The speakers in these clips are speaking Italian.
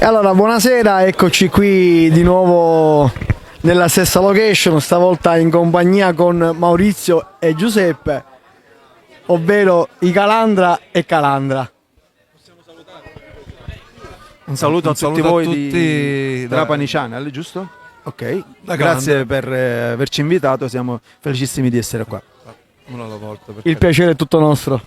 E allora, buonasera, eccoci qui di nuovo nella stessa location, stavolta in compagnia con Maurizio e Giuseppe, ovvero i Calandra e Calandra. Un saluto a tutti voi di Trapani Channel, giusto? Ok, grazie per averci invitato, siamo felicissimi di essere qua. Una alla volta. Il piacere è tutto nostro.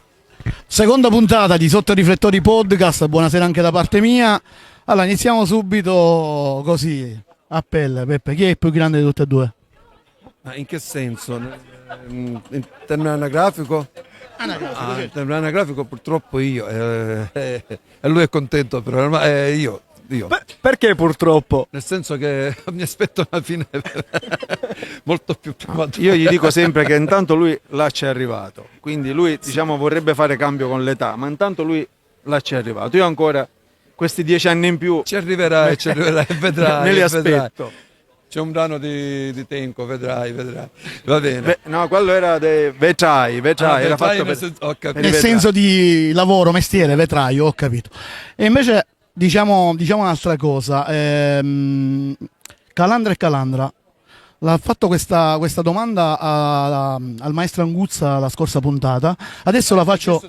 Seconda puntata di Sotto i Riflettori Podcast, buonasera anche da parte mia. Allora, iniziamo subito così, a pelle. Peppe, chi è il più grande di tutti e due? Ma in che senso? In termine anagrafico? In termine anagrafico purtroppo io, e lui è contento però, ma io. Perché purtroppo? Nel senso che mi aspetto una fine molto più prematura. Io gli dico sempre che intanto lui là c'è arrivato, quindi lui diciamo vorrebbe fare cambio con l'età, ma intanto lui là c'è arrivato. Io ancora questi 10 anni in più Ci arriverai e vedrai. me li vedrai. aspetto. C'è un brano di Tenco, vedrai. Va bene. No, quello era vetrai, era fatto Ho capito. Nel senso di lavoro, mestiere, vetraio, ho capito. E invece diciamo un'altra cosa, Calandra e Calandra, l'ha fatto questa domanda al maestro Anguzza la scorsa puntata, adesso la faccio...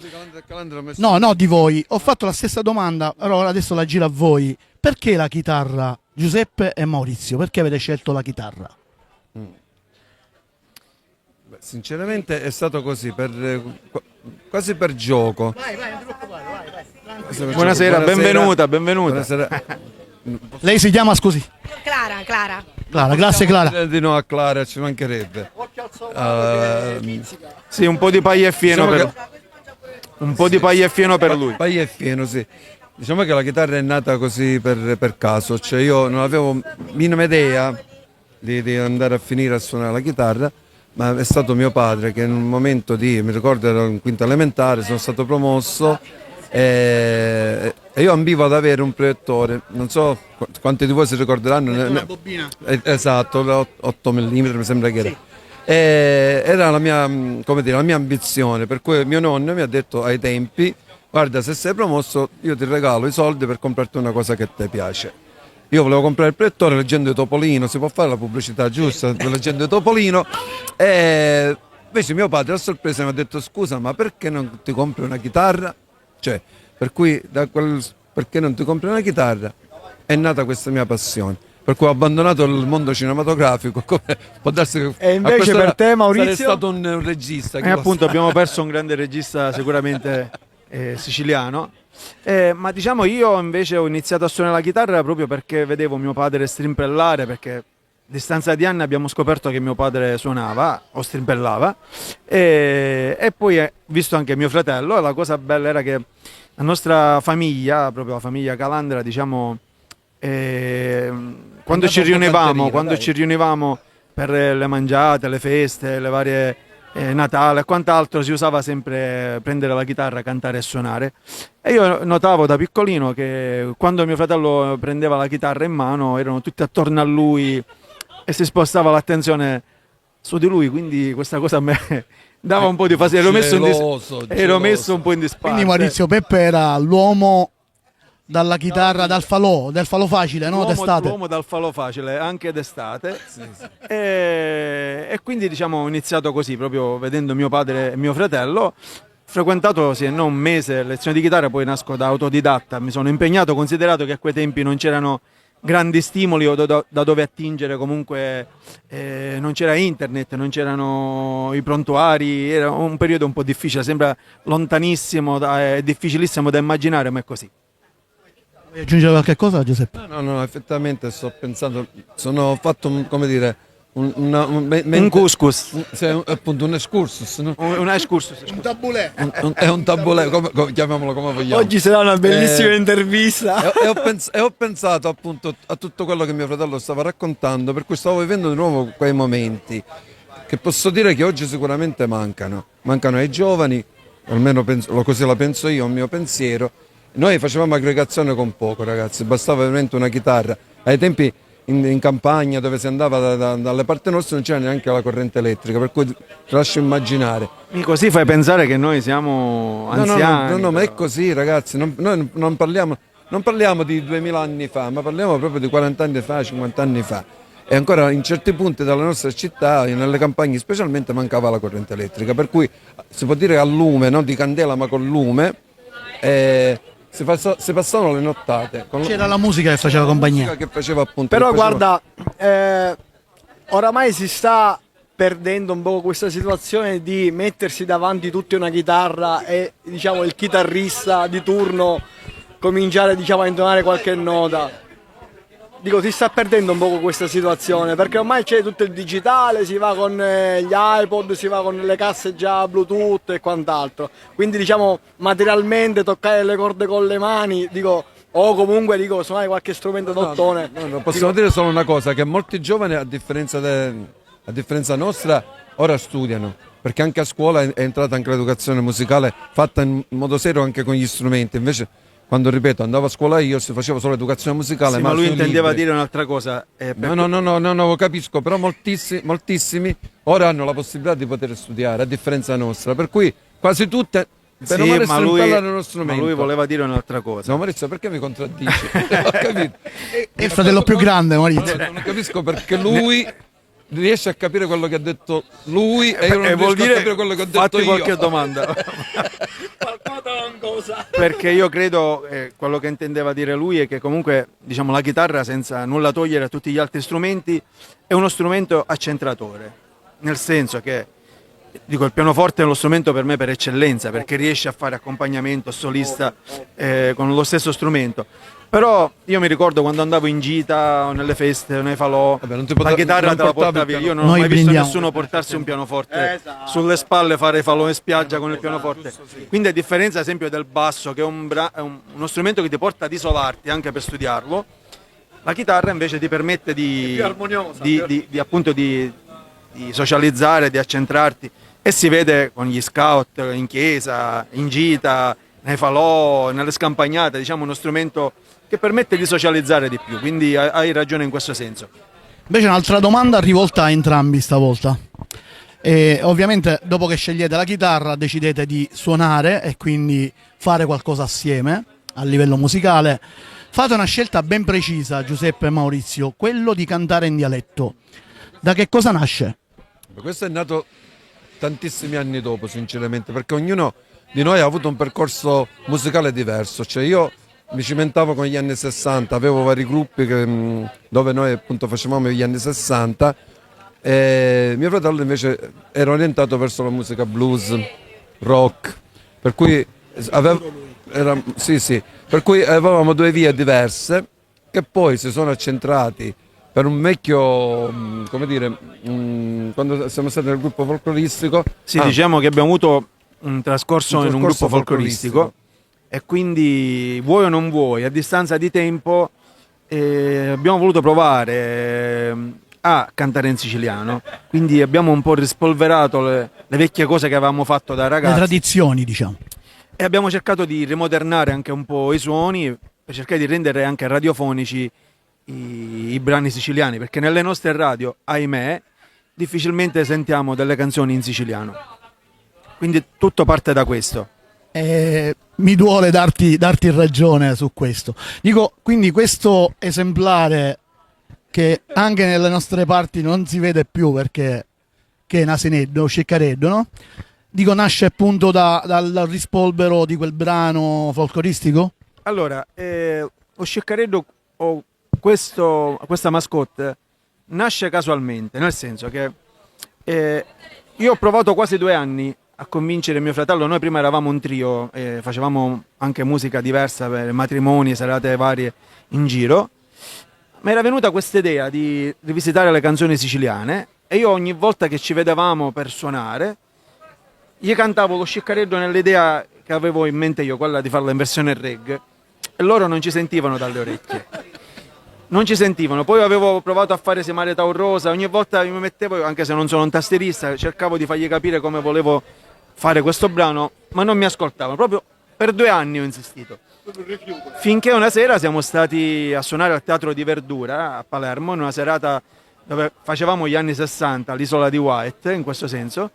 No, di voi, ho fatto la stessa domanda, allora adesso la giro a voi. Perché la chitarra, Giuseppe e Maurizio? Perché avete scelto la chitarra? Beh, sinceramente è stato così, quasi per gioco. Buonasera, buonasera, benvenuta. Buonasera. Lei si chiama, scusi? Clara. Clara, grazie Clara. Di no a Clara, ci mancherebbe. Sì, un po' di paglia e fieno per lui. Paglia e fieno, sì. Diciamo che la chitarra è nata così per caso, cioè io non avevo minima idea di andare a finire a suonare la chitarra, ma è stato mio padre che in un momento mi ricordo ero in quinta elementare, sono stato promosso e io ambivo ad avere un proiettore, non so quanti di voi si ricorderanno. Una bobina. Esatto, 8 mm mi sembra che era. Sì. Era la mia ambizione, per cui mio nonno mi ha detto ai tempi: guarda, se sei promosso io ti regalo i soldi per comprarti una cosa che ti piace. Io volevo comprare il proiettore leggendo Topolino, si può fare la pubblicità giusta, leggendo Topolino, e invece mio padre a sorpresa mi ha detto: scusa, ma perché non ti compri una chitarra? Cioè, per cui perché non ti compri una chitarra è nata questa mia passione. Per cui ho abbandonato il mondo cinematografico. Può darsi che e invece per te, Maurizio, sarei stato un regista. E appunto abbiamo perso un grande regista sicuramente siciliano. Ma diciamo io invece ho iniziato a suonare la chitarra proprio perché vedevo mio padre strimpellare, perché a distanza di anni abbiamo scoperto che mio padre suonava o strimpellava e poi visto anche mio fratello, e la cosa bella era che la nostra famiglia, proprio la famiglia Calandra, diciamo, quando ci riunivamo per le mangiate, le feste, le varie Natale e quant'altro, si usava sempre prendere la chitarra, cantare e suonare. E io notavo da piccolino che quando mio fratello prendeva la chitarra in mano erano tutti attorno a lui e si spostava l'attenzione su di lui, quindi questa cosa a me dava un po' di fastidio, ero messo un po' in disparte. Quindi Maurizio, Peppe era l'uomo dalla chitarra, del falò facile, no? D'estate. L'uomo dal falò facile, anche d'estate. Sì. E quindi diciamo ho iniziato così, proprio vedendo mio padre e mio fratello. Frequentato sì, non un mese lezioni di chitarra, poi nasco da autodidatta, mi sono impegnato, considerato che a quei tempi non c'erano grandi stimoli o da dove attingere, comunque non c'era internet, non c'erano i prontuari, era un periodo un po' difficile, sembra lontanissimo, difficilissimo da immaginare, ma è così. Vuoi aggiungere qualche cosa, Giuseppe? No, effettivamente sto pensando, sono fatto un couscous, appunto un excursus, no? un excursus, un tabulè. È un tabulè, chiamiamolo come vogliamo. Oggi sarà una bellissima intervista. E ho pensato appunto a tutto quello che mio fratello stava raccontando, per cui stavo vivendo di nuovo quei momenti che posso dire che oggi sicuramente mancano ai giovani, almeno così la penso io, è un mio pensiero. Noi facevamo aggregazione con poco, ragazzi, bastava veramente una chitarra. Ai tempi in campagna dove si andava dalle parti nostre non c'era neanche la corrente elettrica, per cui ti lascio immaginare. Così fai pensare che noi siamo anziani. No, ma è così, ragazzi, noi non parliamo, non parliamo di 2000 anni fa, ma parliamo proprio di 40 anni fa, 50 anni fa. E ancora in certi punti della nostra città, nelle campagne specialmente, mancava la corrente elettrica, per cui si può dire a lume, non di candela ma con lume, si passavano le nottate. C'era la musica che faceva compagnia. Che faceva appunto. Però che faceva- guarda, oramai si sta perdendo un po' questa situazione di mettersi davanti tutti una chitarra e diciamo il chitarrista di turno cominciare diciamo a intonare qualche nota. Dico, si sta perdendo un po' questa situazione perché ormai c'è tutto il digitale, si va con gli iPod, si va con le casse già Bluetooth e quant'altro. Quindi diciamo materialmente toccare le corde con le mani, dico, o comunque dico suonare qualche strumento d'ottone. No, possiamo dire solo una cosa, che molti giovani a differenza nostra ora studiano, perché anche a scuola è entrata anche l'educazione musicale fatta in modo serio anche con gli strumenti, invece quando ripeto andavo a scuola io si faceva solo educazione musicale. Sì, ma lui sui intendeva libri. dire un'altra cosa. No, capisco, però moltissimi ora hanno la possibilità di poter studiare, a differenza nostra, per cui quasi tutte per non Sì, ma lui, parlare uno ma strumento. lui voleva dire un'altra cosa. No, Maurizio, perché mi contraddici? Ho capito. È il fratello più grande, Maurizio. Non capisco perché lui riesce a capire quello che ha detto lui e io non E vuol riesco a dire capire quello che ho detto fatti io. qualche domanda. Perché io credo quello che intendeva dire lui è che comunque diciamo la chitarra, senza nulla togliere a tutti gli altri strumenti, è uno strumento accentratore, nel senso che dico il pianoforte è lo strumento per me per eccellenza perché riesce a fare accompagnamento solista con lo stesso strumento. Però io mi ricordo quando andavo in gita o nelle feste o nei falò, Vabbè, non ti la chitarra non te la portavi portavi. il Io non ho Noi mai visto brindiamo. nessuno portarsi un pianoforte sulle spalle, fare falò in spiaggia con il pianoforte. Quindi a differenza ad esempio del basso, che è uno strumento che ti porta ad isolarti anche per studiarlo, la chitarra invece ti permette di appunto di socializzare, di accentrarti, e si vede con gli scout in chiesa, in gita, nei falò, nelle scampagnate, diciamo uno strumento che permette di socializzare di più, quindi hai ragione in questo senso. Invece un'altra domanda rivolta a entrambi stavolta. E ovviamente dopo che scegliete la chitarra decidete di suonare e quindi fare qualcosa assieme a livello musicale. Fate una scelta ben precisa, Giuseppe e Maurizio, quello di cantare in dialetto. Da che cosa nasce? Questo è nato tantissimi anni dopo, sinceramente, perché ognuno di noi ha avuto un percorso musicale diverso. Cioè io mi cimentavo con gli anni 60, avevo vari gruppi dove noi appunto facevamo gli anni 60 e mio fratello invece era orientato verso la musica blues, rock, per cui per cui avevamo due vie diverse che poi si sono accentrati per un vecchio, come dire, quando siamo stati nel gruppo folcloristico. Sì, diciamo che abbiamo avuto un trascorso in un gruppo folcloristico. folcloristico e quindi vuoi o non vuoi, a distanza di tempo abbiamo voluto provare a cantare in siciliano, quindi abbiamo un po' rispolverato le vecchie cose che avevamo fatto da Le ragazzi tradizioni, ddiciamo. e abbiamo cercato di rimodernare anche un po' i suoni per cercare di rendere anche radiofonici i brani siciliani, perché nelle nostre radio, ahimè, difficilmente sentiamo delle canzoni in siciliano. Quindi tutto parte da questo. Mi duole darti ragione su questo. Dico, quindi questo esemplare che anche nelle nostre parti non si vede più perché che è Nasineddo, Sciccareddo, no? Dico, nasce appunto dal rispolvero di quel brano folcloristico? Allora, lo Sciccareddo o questa mascotte nasce casualmente, nel senso che io ho provato quasi 2 anni a convincere mio fratello. Noi prima eravamo un trio, facevamo anche musica diversa per matrimoni, serate varie in giro. Mi era venuta questa idea di rivisitare le canzoni siciliane e io ogni volta che ci vedevamo per suonare gli cantavo lo Sciccareddo nell'idea che avevo in mente io, quella di farla in versione reggae, e loro non ci sentivano dalle orecchie. Non ci sentivano. Poi avevo provato a fare Semare Tau Rosa, ogni volta mi mettevo, anche se non sono un tastierista, cercavo di fargli capire come volevo fare questo brano, ma non mi ascoltavano. Proprio per 2 anni ho insistito. Finché una sera siamo stati a suonare al Teatro di Verdura a Palermo, in una serata dove facevamo gli anni 60, l'isola di White, in questo senso,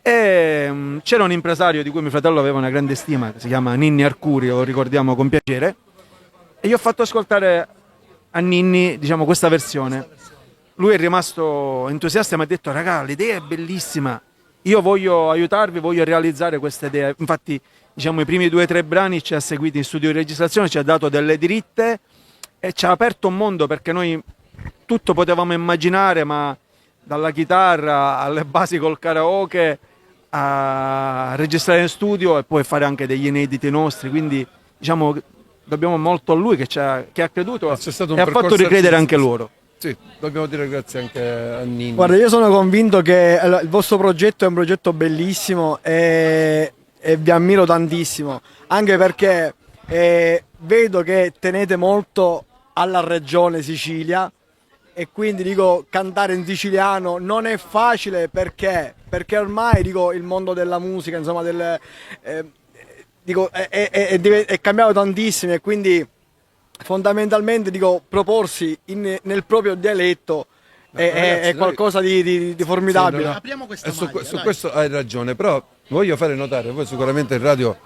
e c'era un impresario di cui mio fratello aveva una grande stima, che si chiama Ninni Arcuri, lo ricordiamo con piacere, E gli ho fatto ascoltare a Ninni, diciamo, questa versione. Lui è rimasto entusiasta e mi ha detto: raga, l'idea è bellissima, io voglio aiutarvi, voglio realizzare questa idea. Infatti, diciamo, i primi 2 o 3 brani ci ha seguiti in studio di registrazione, ci ha dato delle dritte e ci ha aperto un mondo, perché noi tutto potevamo immaginare, ma dalla chitarra alle basi col karaoke a registrare in studio e poi fare anche degli inediti nostri, quindi diciamo dobbiamo molto a lui che ha creduto C'è stato un e ha fatto percorso ricredere anche artistico. loro. Sì, dobbiamo dire grazie anche a Ninni. Guarda, io sono convinto che il vostro progetto è un progetto bellissimo e vi ammiro tantissimo, anche perché vedo che tenete molto alla regione Sicilia, e quindi dico, cantare in siciliano non è facile, perché ormai dico il mondo della musica, insomma, dico, è cambiato tantissimo, e quindi fondamentalmente dico, proporsi nel proprio dialetto ragazzi, è qualcosa di formidabile. Sì, no, no. Apriamo questa E su, maglia, su dai. questo hai ragione, però voglio fare notare, voi sicuramente in radio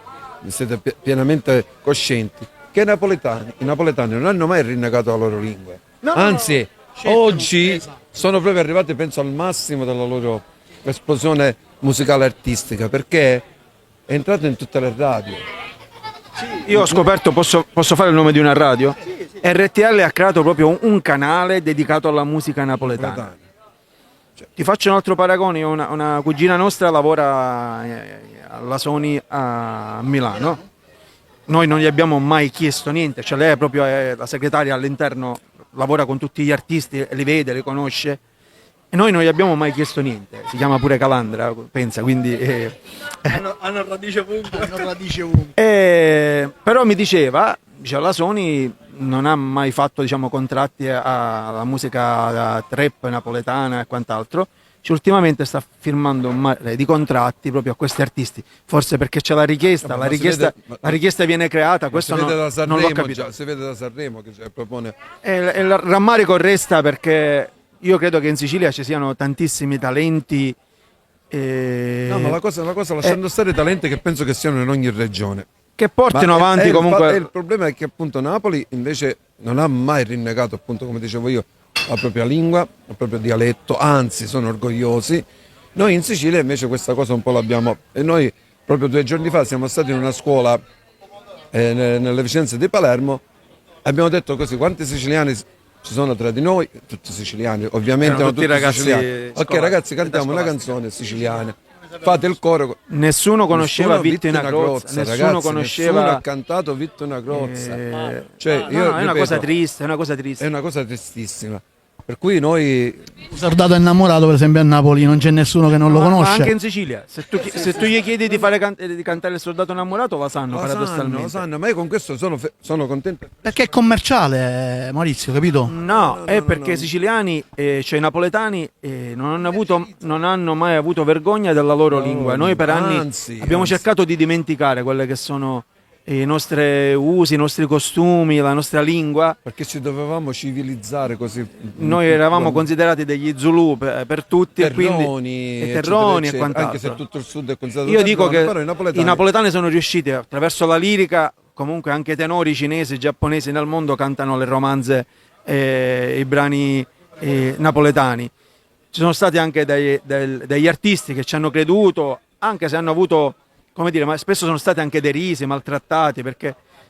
siete pienamente coscienti, che i napoletani non hanno mai rinnegato la loro lingua. No, Anzi, Cercano, oggi esatto. sono proprio arrivati, penso, al massimo della loro esplosione musicale artistica, perché è entrato in tutte le radio. Io ho scoperto, posso fare il nome di una radio? RTL ha creato proprio un canale dedicato alla musica napoletana. Ti faccio un altro paragone: una cugina nostra lavora alla Sony a Milano. Noi non gli abbiamo mai chiesto niente, cioè lei è proprio la segretaria all'interno, lavora con tutti gli artisti, li vede, li conosce, e noi non gli abbiamo mai chiesto niente. Si chiama pure Calandra, pensa, quindi Hanno radice ovunque. Hanno radici ovunque. però mi diceva, la Sony non ha mai fatto, diciamo, contratti alla musica trap napoletana e quant'altro. Ultimamente sta firmando un mare di contratti proprio a questi artisti, forse perché c'è la richiesta, Ma la si richiesta, vede- la richiesta viene creata, questo si vede da non l'ho Sanremo capito. già, si vede da Sanremo che propone. E il rammarico resta, perché io credo che in Sicilia ci siano tantissimi talenti. No, ma la cosa lasciando stare i talenti che penso che siano in ogni regione. Che portino Ma avanti comunque. il problema è che appunto Napoli invece non ha mai rinnegato, appunto, come dicevo io, la propria lingua, il proprio dialetto, anzi sono orgogliosi. Noi in Sicilia invece questa cosa un po' l'abbiamo, e noi proprio 2 giorni fa siamo stati in una scuola nelle vicinanze di Palermo, abbiamo detto così: quanti siciliani ci sono tra di noi, tutti siciliani, ovviamente Erano non tutti tutti ragazzi siciliani. Ok scolari, ragazzi, cantiamo una scolastica. canzone siciliana, fate il coro. Nessuno conosceva Nessuno Vitto in Agrozza, nessuno ragazzi, conosceva. nessuno ha cantato Vitto in Agrozza. Cioè, No, io no, è una ripeto, cosa triste, è una cosa è triste. una cosa tristissima. Per cui noi Sardato innamorato, per esempio, a Napoli non c'è nessuno che non lo Ma conosce. anche in Sicilia, se tu gli chiedi di cantare il soldato innamorato, la sanno, paradossalmente. lo sanno, ma io con questo sono contento. Perché è commerciale, Maurizio, capito? No, è perché i siciliani, cioè i napoletani, non hanno mai avuto vergogna della loro lingua. Noi per anni anzi, abbiamo anzi. cercato di dimenticare quelle che sono i nostri usi, i nostri costumi, la nostra lingua. Perché ci dovevamo civilizzare così. Noi eravamo considerati degli Zulu per tutti, e quindi terroni, e terroni e eccetera, quant'altro. anche se tutto il sud è considerato Io dico terrone, che però i napoletani sono riusciti, attraverso la lirica, comunque anche i tenori cinesi, giapponesi nel mondo cantano le romanze, i brani napoletani. Ci sono stati anche degli artisti che ci hanno creduto, anche se hanno avuto, come dire, ma spesso sono stati anche derisi, maltrattati,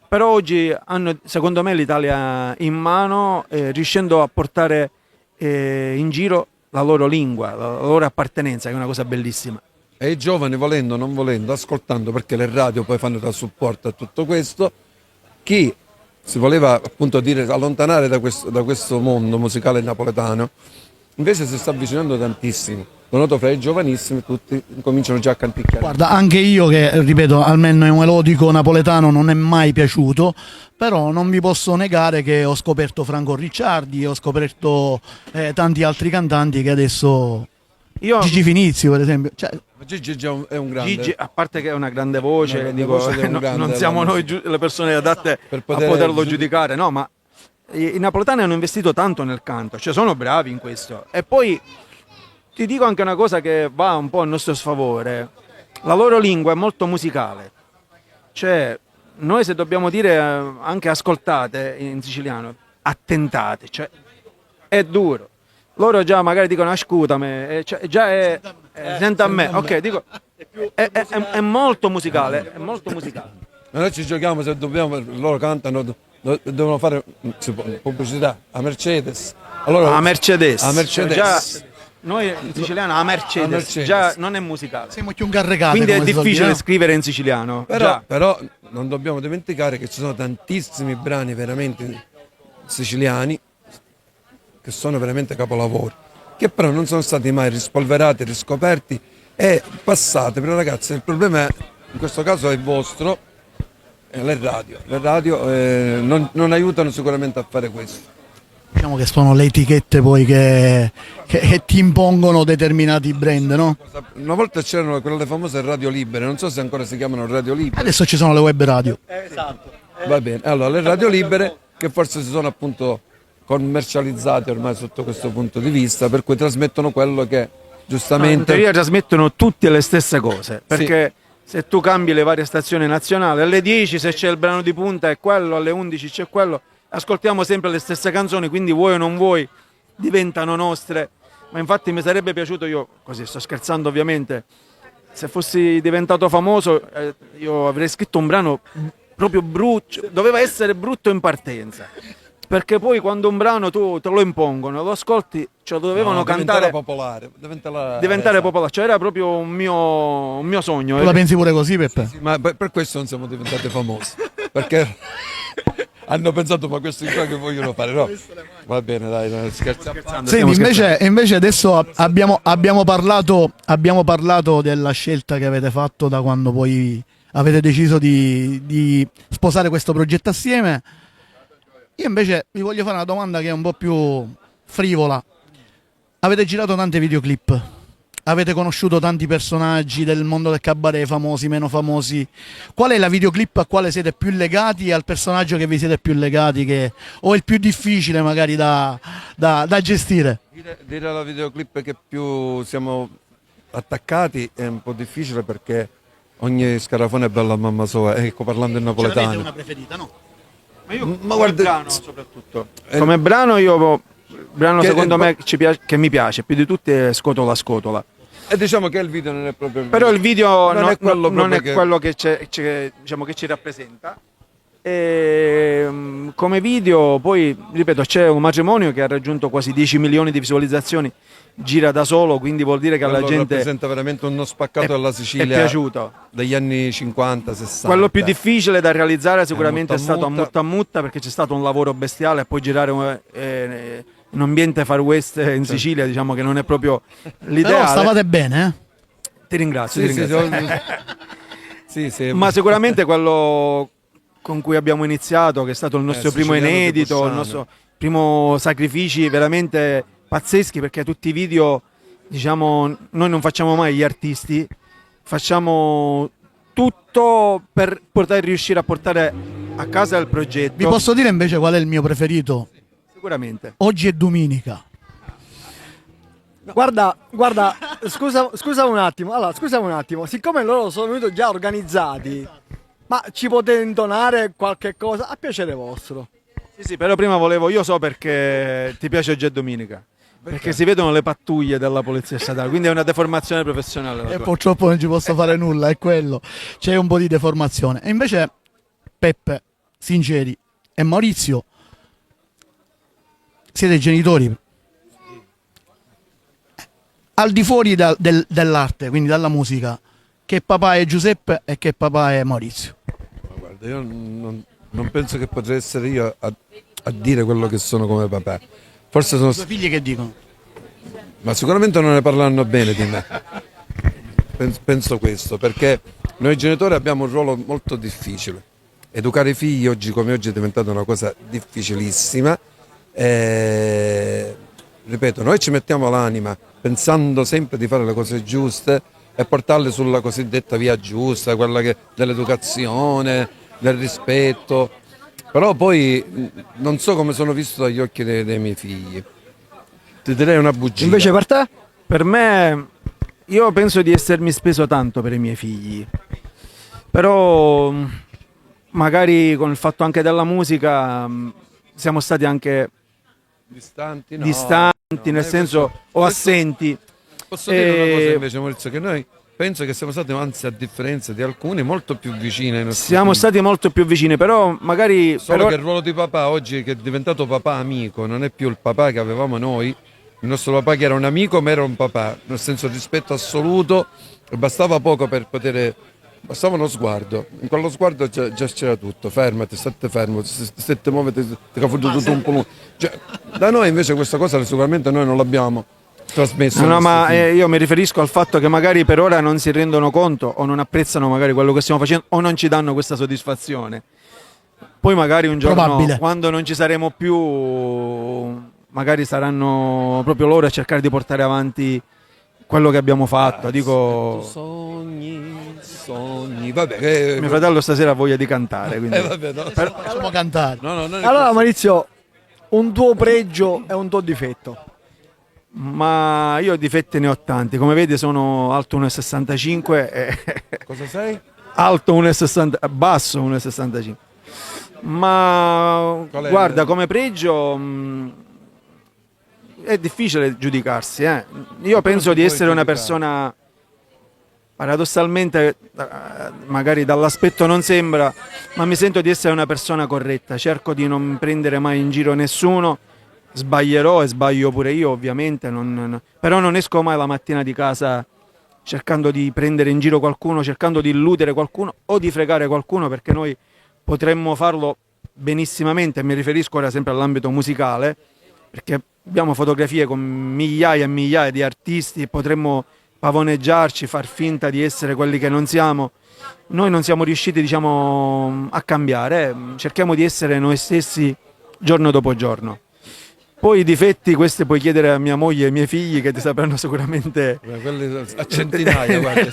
però oggi hanno, secondo me, l'Italia in mano, riuscendo a portare in giro la loro lingua, la loro appartenenza, che è una cosa bellissima. E i giovani, volendo o non volendo, ascoltando, perché le radio poi fanno da supporto a tutto questo, chi si voleva appunto dire allontanare da questo mondo musicale napoletano, invece si sta avvicinando tantissimo. Lo noto fra i giovanissimi, tutti cominciano già a canticchiare. Guarda, anche io che, ripeto, almeno il melodico napoletano non è mai piaciuto, però non vi posso negare che ho scoperto Franco Ricciardi, ho scoperto tanti altri cantanti che adesso... Io, Gigi Finizio, per esempio. Cioè, Ma Gigi già è un grande. Gigi, a parte che è una grande voce, Una grande dico, voce ed è un grande non siamo della noi le persone adatte Per a poter poterlo giudi- giudicare, no, ma i napoletani hanno investito tanto nel canto, cioè sono bravi in questo. E poi ti dico anche una cosa che va un po' a nostro sfavore: la loro lingua è molto musicale, cioè noi se dobbiamo dire anche ascoltate in siciliano, attentate, cioè è duro. Loro già magari dicono ascoltami, cioè, già senta a me, ok, dico, è molto musicale, è molto musicale. Noi ci giochiamo se dobbiamo, loro cantano, devono fare pubblicità a Mercedes. Allora, A Mercedes. A Mercedes. Già, noi in siciliano a Mercedes, Mercedes. già non è musicale. Siamo più un carregate. Quindi è come si suol difficile dire, no? scrivere in siciliano. già. Però non dobbiamo dimenticare che ci sono tantissimi brani veramente siciliani che sono veramente capolavori, che però non sono stati mai rispolverati, riscoperti e passati per i ragazzi. Il problema in questo caso è il vostro, le radio. Le radio non aiutano sicuramente a fare questo. Diciamo che sono le etichette poi che ti impongono determinati brand, no? Una volta c'erano quelle famose radio libere, non so se ancora si chiamano radio libere. Adesso ci sono le web radio. Esatto. Va bene, allora le radio libere che forse si sono appunto commercializzate ormai sotto questo punto di vista, per cui trasmettono quello che In giustamente... teoria trasmettono tutte le stesse cose, perché se tu cambi le varie stazioni nazionali, alle 10 se c'è il brano di punta è quello, alle 11 c'è quello, ascoltiamo sempre le stesse canzoni, quindi vuoi o non vuoi diventano nostre. Ma infatti mi sarebbe piaciuto, io così sto scherzando ovviamente, se fossi diventato famoso io avrei scritto un brano proprio brutto, doveva essere brutto in partenza. Perché poi quando un brano tu te lo impongono, lo ascolti, ce lo dovevano cantare, popolare, diventare popolare, cioè era proprio un mio sogno. Tu la pensi pure così, Peppe? Sì, ma per questo non siamo diventati famosi, perché hanno pensato ma questi qua che vogliono fare, no? Va bene, dai, scherziamo. Senti, invece adesso abbiamo parlato della scelta che avete fatto da quando poi avete deciso di sposare questo progetto assieme. Io invece vi voglio fare una domanda che è un po' più frivola. Avete girato tante videoclip, avete conosciuto tanti personaggi del mondo del cabaret, famosi, meno famosi. Qual è la videoclip a quale siete più legati e al personaggio che vi siete più legati o il più difficile magari da gestire? Dire la videoclip che più siamo attaccati è un po' difficile perché ogni scarafone è bella a mamma sua, ecco parlando in napoletano. Avete una preferita, no? Ma io Ma come guarda- brano soprattutto. Come brano brano Che- secondo me che mi piace più di tutti è Scotola Scotola. E diciamo che il video non è proprio... Però il video Non è quello non è proprio che- quello diciamo, che ci rappresenta. E, come video poi, ripeto, c'è un matrimonio che ha raggiunto quasi 10 milioni di visualizzazioni, gira da solo, quindi vuol dire che alla Quello gente rappresenta veramente uno spaccato della è Sicilia piaciuto. degli anni 50, 60. Quello più difficile da realizzare sicuramente è Mutta stato a Mutta. Mutta Mutta, perché c'è stato un lavoro bestiale e poi girare in un ambiente far west in Sicilia, diciamo che non è proprio l'ideale. Però stavate bene, eh? Ti ringrazio, Sì, ti sì, ringrazio. sì. Ma sicuramente quello con cui abbiamo iniziato, che è stato il nostro primo Siciliano di inedito, il Bolzano. nostro primo sacrifici veramente pazzeschi, perché tutti i video, diciamo, noi non facciamo mai gli artisti, facciamo tutto per poter riuscire a portare a casa il progetto. Vi posso dire invece qual è il mio preferito? Sicuramente. Oggi è domenica. Guarda, scusa un attimo. Allora, scusa un attimo. Siccome loro sono venuti già organizzati, ma ci potete intonare qualche cosa a piacere vostro? Sì, però prima io so perché ti piace oggi è domenica. Perché si vedono le pattuglie della polizia statale, quindi è una deformazione professionale. la E tua. purtroppo non ci posso fare nulla, è quello. C'è un po' di deformazione. E invece Peppe, Sinceri e Maurizio siete genitori. Al di fuori dell'arte, quindi dalla musica, che papà è Giuseppe e che papà è Maurizio. Guarda, io non penso che potrei essere io a dire quello che sono come papà. Forse sono... I tuoi figli che dicono? Ma sicuramente non ne parleranno bene di me. Penso questo, perché noi genitori abbiamo un ruolo molto difficile. Educare i figli oggi come oggi è diventata una cosa difficilissima. Ripeto, noi ci mettiamo l'anima pensando sempre di fare le cose giuste e portarle sulla cosiddetta via giusta, quella dell'educazione, del rispetto. Però poi non so come sono visto dagli occhi dei miei figli. Ti direi una bugia. Invece per te? Per me, io penso di essermi speso tanto per i miei figli, però magari con il fatto anche della musica siamo stati anche Distanti, no, distanti, nel senso, o assenti. Posso dire una cosa invece, Maurizio, che noi penso che siamo stati, anzi a differenza di alcuni, molto più vicini ai nostri Siamo figli. stati molto più vicini, però magari... Solo però- che il ruolo di papà oggi, che è diventato papà amico, non è più il papà che avevamo noi, il nostro papà che era un amico ma era un papà, nel senso rispetto assoluto, e bastava poco per poter... Bastava uno sguardo, in quello sguardo già c'era tutto, fermati, state fermo, state muovete, ti ha fottuto tutto un po'. Cioè, da noi invece questa cosa sicuramente noi non l'abbiamo trasmessa. No, ai no, nostri ma figli. io mi riferisco al fatto che magari per ora non si rendono conto o non apprezzano magari quello che stiamo facendo o non ci danno questa soddisfazione. Poi magari un giorno, Probabile. quando non ci saremo più, magari saranno proprio loro a cercare di portare avanti quello che abbiamo fatto. Dico, Sogni, vabbè. mio fratello stasera ha voglia di cantare, quindi... Vabbè, no. Facciamo cantare. No, no, no, Allora Maurizio, un tuo pregio e un tuo difetto. Ma io difetti ne ho tanti, come vedi sono alto 1,65 e cosa sei? alto 1,60, basso 1,65. Ma Qual è guarda, il- come pregio è difficile giudicarsi. Io penso ti di puoi essere una giudicare? persona, paradossalmente, magari dall'aspetto non sembra, ma mi sento di essere una persona corretta. Cerco di non prendere mai in giro nessuno. Sbaglierò e sbaglio pure io, ovviamente, però non esco mai la mattina di casa cercando di prendere in giro qualcuno, cercando di illudere qualcuno o di fregare qualcuno, perché noi potremmo farlo benissimamente. Mi riferisco ora sempre all'ambito musicale, perché abbiamo fotografie con migliaia e migliaia di artisti e potremmo pavoneggiarci, far finta di essere quelli che non siamo. Noi non siamo riusciti, diciamo, a cambiare, cerchiamo di essere noi stessi giorno dopo giorno. Poi i difetti, questi puoi chiedere a mia moglie e ai miei figli, che ti sapranno sicuramente. Quelli a centinaia, guarda.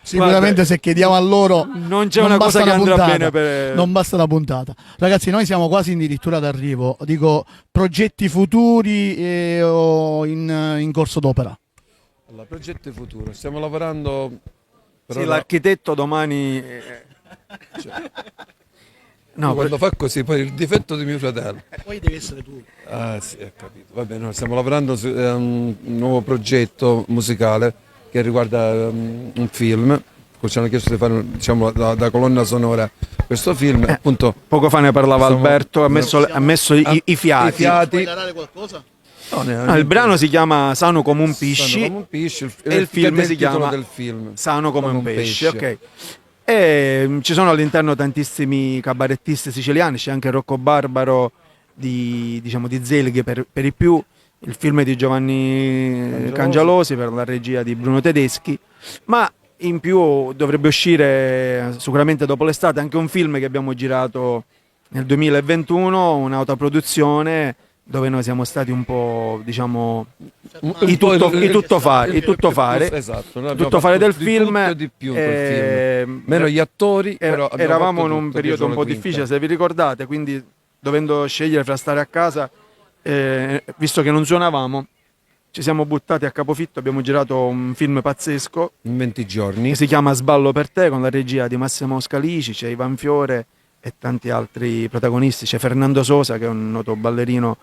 Sicuramente se chiediamo a loro Non c'è una cosa basta che andrà puntata, bene per... non basta la puntata. Ragazzi, noi siamo quasi addirittura d'arrivo. Dico, progetti futuri o in corso d'opera? Allora, progetti futuro, stiamo lavorando per Sì, ora- l'architetto domani... No, quando fa così, poi il difetto di mio fratello. Poi devi essere tu. Ah sì, ho capito. Va bene, no, stiamo lavorando su un nuovo progetto musicale che riguarda un film. Ci hanno chiesto di fare diciamo, da colonna sonora questo film. Appunto, poco fa ne parlava Insomma, Alberto, ha messo i fiati. i fiati. Puoi narrare qualcosa? No, Il brano si chiama Sano come un Stanno pisci come un pesce, e il film si titolo chiama del film. Sano come un pesce. Ok. E ci sono all'interno tantissimi cabarettisti siciliani, c'è anche Rocco Barbaro diciamo, di Zelghe per i più, il film è di Giovanni Cangialosi per la regia di Bruno Tedeschi, ma in più dovrebbe uscire sicuramente dopo l'estate anche un film che abbiamo girato nel 2021, un'autoproduzione dove noi siamo stati un po', diciamo, i tuttofare Esatto, noi abbiamo tutto fare fatto del di film, tutto e di più in quel film. Meno gli attori, però abbiamo eravamo fatto in un tutto, periodo dietro un la po' quinta. difficile, se vi ricordate, quindi dovendo scegliere fra stare a casa, visto che non suonavamo, ci siamo buttati a capofitto, abbiamo girato un film pazzesco In 20 giorni. che si chiama Sballo per te, con la regia di Massimo Scalici, c'è Ivan Fiore e tanti altri protagonisti, c'è Fernando Sosa che è un noto ballerino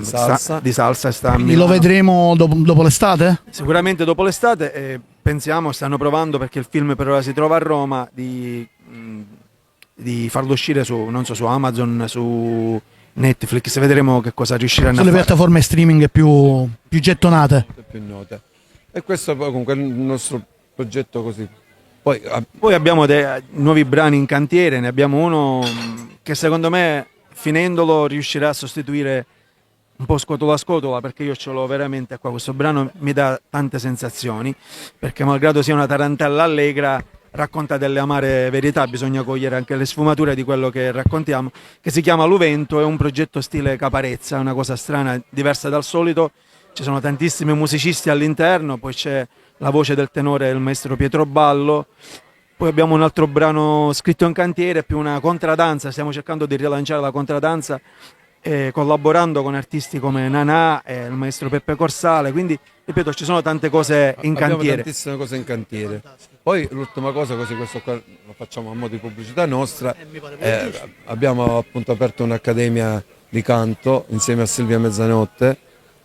salsa. di salsa, sta a Quindi lo Milano. vedremo dopo l'estate? Sicuramente dopo l'estate, pensiamo, stanno provando, perché il film per ora si trova a Roma, di farlo uscire su, non so, su Amazon, su Netflix, vedremo che cosa riusciranno Sulle a fare. piattaforme streaming più gettonate. Più note. E questo poi comunque è il nostro progetto così. Poi Poi abbiamo dei nuovi brani in cantiere, ne abbiamo uno che secondo me finendolo riuscirà a sostituire un po' scotola a scotola, perché io ce l'ho veramente qua, questo brano mi dà tante sensazioni, perché malgrado sia una tarantella allegra racconta delle amare verità, bisogna cogliere anche le sfumature di quello che raccontiamo, che si chiama Luvento, è un progetto stile Caparezza, è una cosa strana, diversa dal solito, ci sono tantissimi musicisti all'interno, poi c'è la voce del tenore del maestro Pietro Ballo, poi abbiamo un altro brano scritto in cantiere, più una contradanza, stiamo cercando di rilanciare la contradanza collaborando con artisti come Nanà e il maestro Peppe Corsale, quindi ripeto ci sono tante cose in Abbiamo cantiere. tantissime cose in cantiere. Poi l'ultima cosa, così questo qua lo facciamo a mo' di pubblicità nostra, abbiamo appunto aperto un'accademia di canto insieme a Silvia Mezzanotte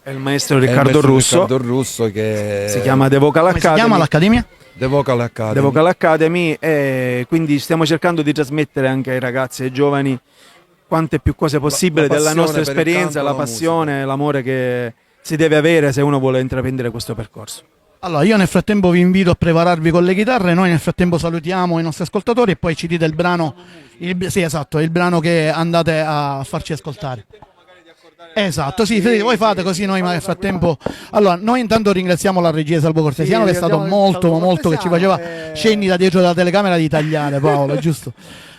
È il maestro e il Riccardo maestro Russo, Riccardo Russo che si chiama The Vocal Come si chiama Academy. l'accademia? The Vocal Academy. The Vocal Academy, e quindi stiamo cercando di trasmettere anche ai ragazzi e ai giovani quante più cose possibili La della passione nostra per il esperienza, canto, la la passione, l'amore che si deve avere se uno vuole intraprendere questo percorso. Allora, io nel frattempo vi invito a prepararvi con le chitarre, noi nel frattempo salutiamo i nostri ascoltatori e poi ci dite il brano, sì esatto, il brano che andate a farci ascoltare. Esatto, sì, Federico, voi fate così, noi nel frattempo. Allora, noi intanto ringraziamo la regia Salvo Cortesiano che è stato molto che ci faceva cenni da dietro la telecamera di tagliare, Paolo, giusto?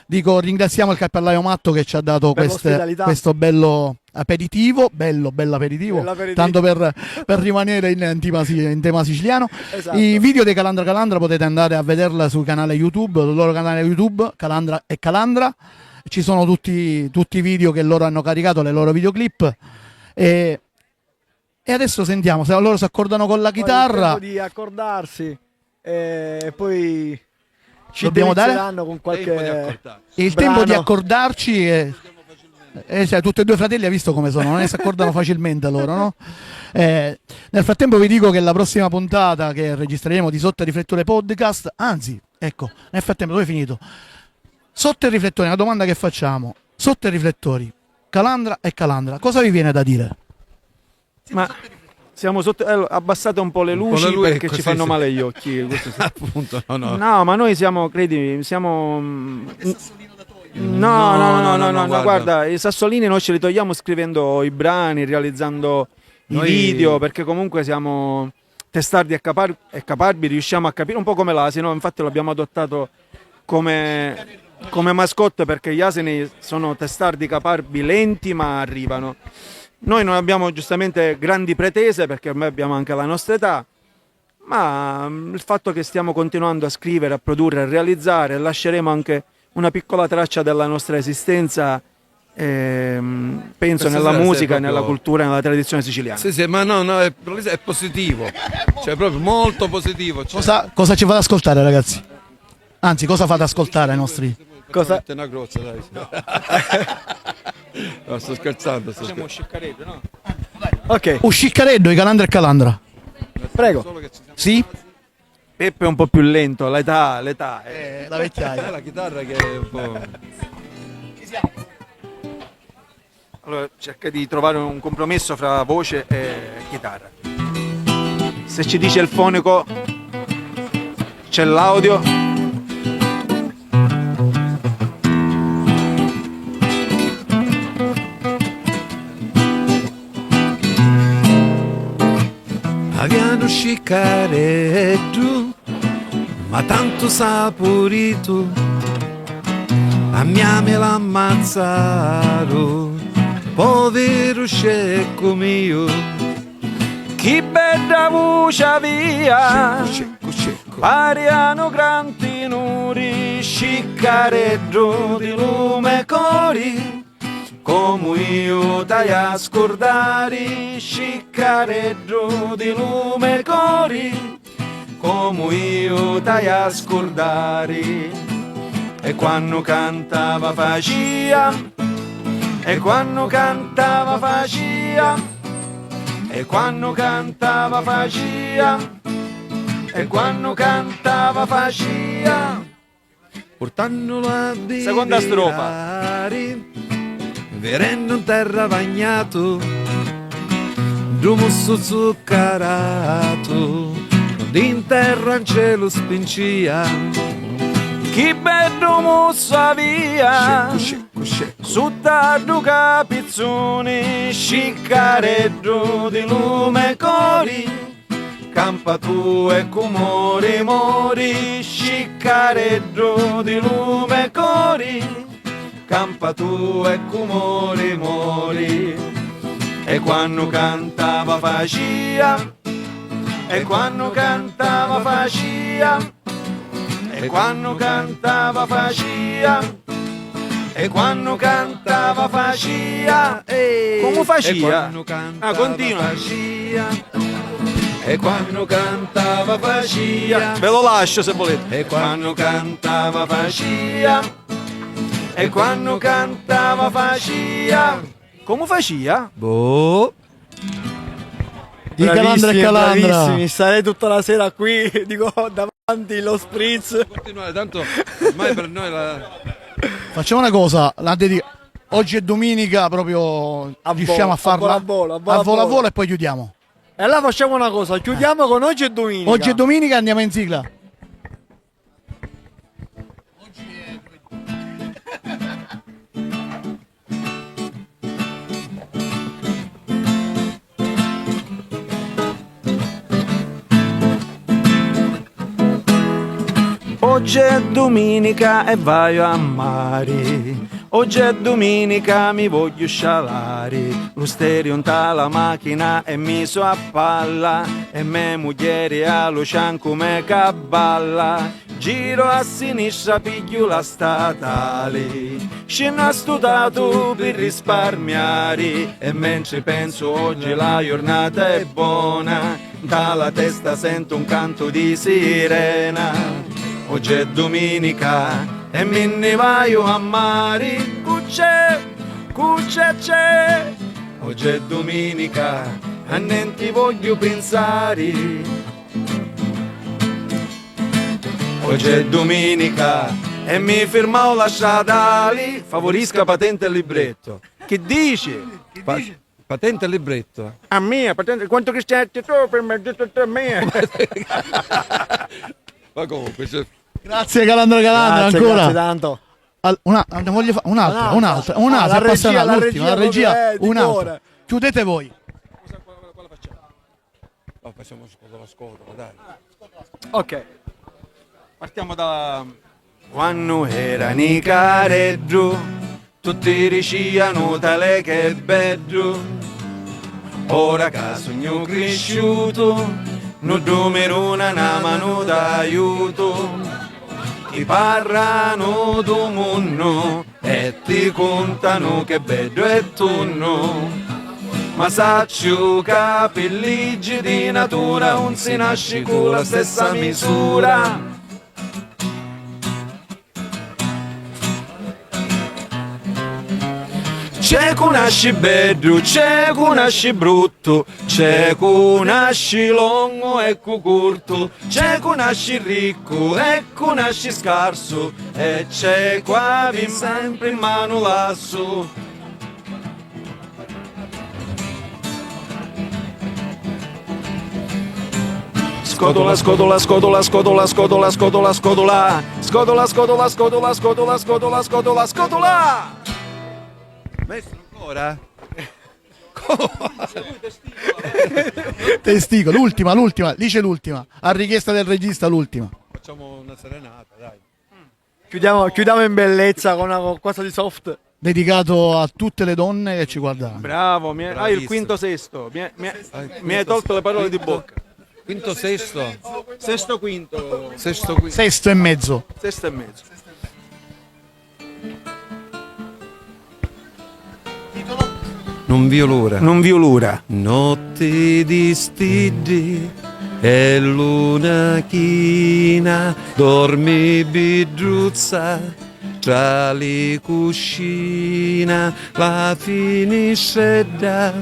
Dico, ringraziamo il cappellaio Matto che ci ha dato Per l'ospitalità. questo bello aperitivo, bello aperitivo, Bell'aperitivo. tanto per rimanere in tema siciliano. Esatto. I video di Calandra Calandra potete andare a vederla sul canale YouTube, il loro canale YouTube, Calandra e Calandra. Ci sono tutti i video che loro hanno caricato, le loro videoclip. E adesso sentiamo, se loro si accordano con la Poi chitarra. il tempo di accordarsi e poi ci Dobbiamo dare delizieranno con qualche Il brano. tempo di accordarci cioè, tutti e due fratelli hai visto come sono, non si accordano facilmente loro, no? Nel frattempo vi dico che la prossima puntata che registreremo di Sotto i Riflettori Podcast, anzi, ecco, nel frattempo dove è finito? Sotto i riflettori, una domanda che facciamo, sotto i riflettori, Calandra e Calandra, cosa vi viene da dire? Ma siamo sotto, abbassate un po' le luci le luci, perché ecco, ci sì, fanno sì. male gli occhi. Questo sì. Appunto, no. No, ma noi siamo, credimi, siamo. No, guarda, i sassolini noi ce li togliamo scrivendo i brani, realizzando Noi- i video, perché comunque siamo testardi e caparbi, riusciamo a capire un po' come l'asino, infatti l'abbiamo adottato come mascotte perché gli asini sono testardi, caparbi, lenti ma arrivano. Noi non abbiamo giustamente grandi pretese perché ormai abbiamo anche la nostra età, ma il fatto che stiamo continuando a scrivere, a produrre, a realizzare, lasceremo anche una piccola traccia della nostra esistenza, penso Questa nella sera musica, sei proprio- nella cultura, nella tradizione siciliana. Sì, ma no, è positivo, cioè proprio molto positivo. Cioè, Cosa ci fate ascoltare, ragazzi? Anzi, cosa fate ascoltare ai nostri? Cosa- Una grozza, dai. No, sto scherzando. Facciamo un sciccaretto, no? Ok, Usciccareddo, i Calandra e Calandra. prego. Sì? Peppe è un po' più lento, l'età. La vecchiaia. È la chitarra che è un po'... Allora cerca di trovare un compromesso fra voce e chitarra. Se ci dice il fonico, c'è l'audio. Abbiamo sciccaretto, ma tanto saporito, a mia me l'ha ammazzato, povero scecco mio. Chi bella voce via, Scecco. pariano granti nuri, sciccareddo di lume cori. Come io t'hai a scordare, sciccareddo di lume cori, come io t'hai a scordare. E quando cantava facia, e quando cantava facia, e quando cantava facia, e quando cantava facia. Portando la Seconda strofa. Verendo in terra bagnato, d'umusso zuccherato, in terra in cielo spincia. Chi bello mossa via, Scecco. su tardo capizzoni, sciccareddo di lume cori, campa tu e cumori mori, sciccareddo di lume cori, campa tu e cumori mori. E quando cantava facia, e quando cantava facia, e quando cantava facia, e quando cantava faccia, come faccia? Ah, continua. E quando cantava faccia, Ve lo lascio se volete. e quando cantava faccia, E quando cantava faccia, come faccia? boh, Di Calandra e Calandra. bravissimi, starei tutta la sera qui, dico, davanti lo spritz. continuare, tanto ormai per noi Facciamo una cosa, oggi è domenica, proprio A riusciamo a farla a volo, a volo, a a volo. volo e poi chiudiamo. E allora facciamo una cosa, chiudiamo con oggi è domenica. Oggi è domenica, andiamo in sigla. Oggi è domenica e vai a mare. Oggi è domenica, mi voglio scialare. Lo stereo unta la macchina e mi so a palla. E me moglie allo cianco me caballa. Giro a sinistra, piglio la statale. Scendo a studato per risparmiare. E mentre penso oggi la giornata è buona, dalla testa sento un canto di sirena. Oggi è domenica e me ne vaio a mare. Cucce, c'è. Oggi è domenica e non ti voglio pensare. Oggi è domenica e mi fermavo la stradale. Favorisca patente e libretto. Che dici? patente e libretto. A me, patente, quanto che stai tu per me, detto a me. Ma comunque, Grazie Calandra Calandra, Grazie, ancora. grazie tanto. Ne voglio fare un'altra, Un'altra. un'altra, La regia, appassionata, la l'ultima, la regia, regia, di un'altra. cuore. Chiudete voi. no, facciamo la scotola, dai. Ok. Partiamo da... Quando erano i careggio, tutti dicevano tale che è bello. Ora che sono cresciuto, non domero una mano d'aiuto. Ti parlano do mondo e ti contano che bello è tonno. Ma saccio capelli di natura non si nasce con la stessa misura. C'è chi nasce bello, c'è chi nasce brutto, c'è chi nasce lungo e chi corto, c'è chi nasce ricco e chi nasce scarso, e c'è qua vi sempre in mano lasso. Scotola, scotola, scotola, scotola, scotola, scotola, scotola, scotola, scotola, scotola, scotola, scotola, scotola, scotola. Maestro ancora? Testico, l'ultima, lì c'è l'ultima. A richiesta del regista l'ultima. Facciamo una serenata, dai. Chiudiamo in bellezza con qualcosa di soft. Dedicato a tutte le donne che ci guardano. Bravo, il quinto sesto, mi hai tolto le parole di bocca. Quinto, sesto. Sesto, quinto, Sesto, quinto. Sesto e mezzo. sesto e mezzo. Non vi l'ora. Non vi l'ora. Notte di stidi e luna china, dormi bidruzza tra le cuscina, la finiscetta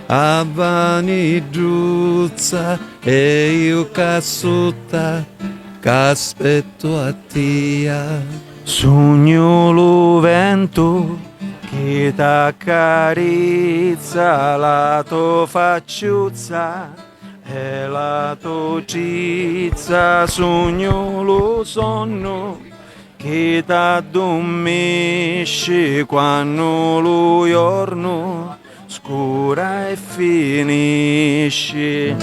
a vanidruzza e io cassotta che aspetto a tia. Sogno lo vento che t'accarezza la tua facciuzza e la tua cizza. Sogno lo sonno che t'addormisce quando lo giorno scura e finisce.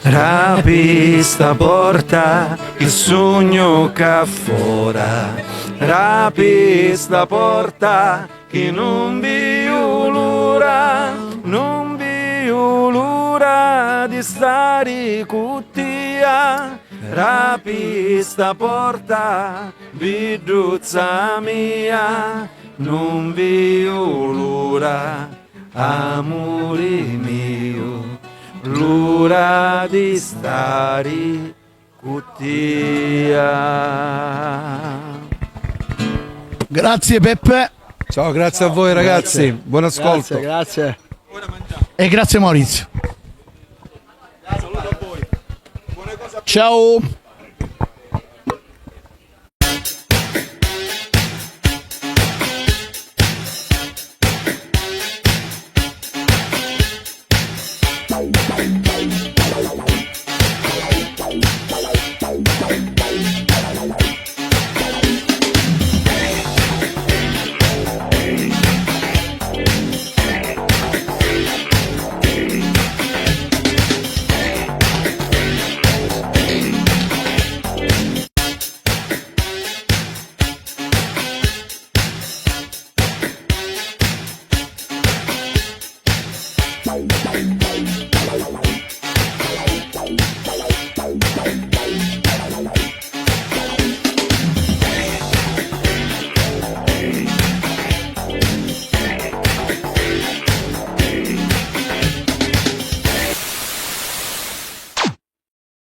Rapi sta porta, il sogno che fora. Rapi sta porta, che non vi l'ora, non vi viu l'ora di stare con te, rapi sta porta, biduzza mia, non viu l'ora, amore mio, l'ora di stare con te. Grazie Peppe Ciao, grazie a voi ragazzi, buon ascolto. Grazie. e grazie Maurizio. Ciao.